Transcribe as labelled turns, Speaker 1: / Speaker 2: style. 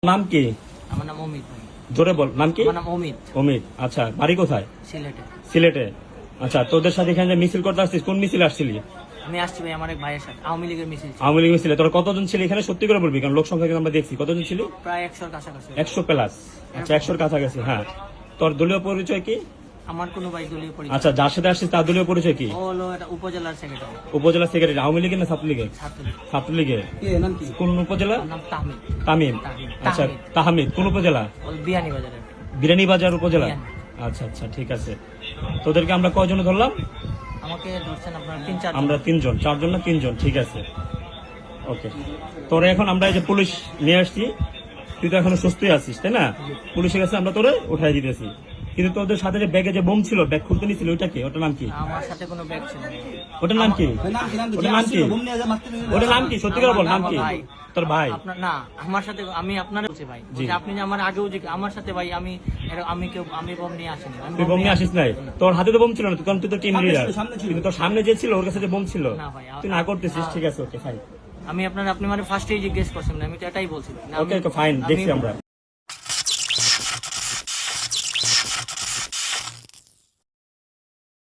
Speaker 1: নাম কি?
Speaker 2: আমার নাম অমিত ভাই।
Speaker 1: জোরে বল, নাম কি?
Speaker 2: আমার নাম অমিত।
Speaker 1: অমিত, আচ্ছা বাড়ি কোথায়?
Speaker 2: সিলেটে।
Speaker 1: সিলেটে। আচ্ছা, তোদের সাথে এখানে যে মিছিল করতে আসছিস, কোন মিছিল আসছিলি?
Speaker 2: আমি আসছি ভাই আমার এক ভাইয়ের সাথে, আওয়ামী লীগের মিছিল ছিল।
Speaker 1: আওয়ামী লীগ মিছিলে তোরা কতজন ছিলি এখানে? সত্যি করে বলবি, কারণ লোক সংখ্যা কিন্তু আমরা দেখছি। কতজন ছিলি?
Speaker 2: প্রায় 100-র কাছাকাছি।
Speaker 1: 100 প্লাস। আচ্ছা, 100-র কাছাকাছি। হ্যাঁ, তোর দলীয় পরিচয় কি?
Speaker 2: আমার কোনো ভাই দলীয় পরিচয়।
Speaker 1: আচ্ছা, যার সাথে আসছিস তার দলীয় পরিচয় কি?
Speaker 2: ও হলো এটা উপজেলার সেক্রেটারি।
Speaker 1: উপজেলা সেক্রেটারি। আওয়ামী লীগের না ছাত্রলীগের?
Speaker 2: ছাত্রলীগ।
Speaker 1: ছাত্রলীগের। কোন উপজেলা?
Speaker 2: ওর নাম তাহমিদ।
Speaker 1: তামিম। আচ্ছা, তাহমিদ কোন উপজেলা?
Speaker 2: ও বিয়ানীবাজারের।
Speaker 1: বিরানীবাজার উপজেলা।
Speaker 2: বিয়ানী।
Speaker 1: আচ্ছা আচ্ছা, ঠিক আছে। তোদেরকে আমরা কয়জন ধরলাম?
Speaker 2: আমাকে ধরছেন আপনার 3-4
Speaker 1: আমরা 3 জন, 4 জন না 3 জন, ঠিক আছে। ওকে, তোরা এখন আমরা এই যে পুলিশ নিয়ে আসছি, তুই তো এখনো সুস্থই আছিস তাই না? পুলিশের কাছে আমরা তোরে উঠাই দিতেছি, কিন্তু তোদের সাথে যে ব্যাগে যে বোম ছিল, ব্যাগ খুলতে নিছিল, ওইটা কি? ওটার নাম কি?
Speaker 2: আমার সাথে কোনো ব্যাগ ছিল না।
Speaker 1: ওটার নাম কি? ওটার নাম কি? ওটার নাম কি? সত্যি করে বল, নাম কি?
Speaker 2: ভাই।
Speaker 1: তোর ভাই?
Speaker 2: আপনার না, আমার সাথে আমি আপনার বলছি ভাই,
Speaker 1: জি।
Speaker 2: বলছি আপনি যে আমার আগেও যে আমার সাথে ভাই আমি বম নিয়ে আসিনি।
Speaker 1: তুই বোম নিয়ে আসিস নাই? তোর হাতে তো বোম ছিল না, কারণ তুই তো টিম লিডার। কিন্তু তোর সামনে যে ছিল ওর কাছে যে বোম ছিল,
Speaker 2: না ভাই,
Speaker 1: তুই না করতেছিস, ঠিক আছে। Okay fine.
Speaker 2: আপনি মানে ফার্স্টেই জিজ্ঞেস করছেন না, আমি তো এটাই বলছি।
Speaker 1: ওকে ফাইন, দেখছি আমরা।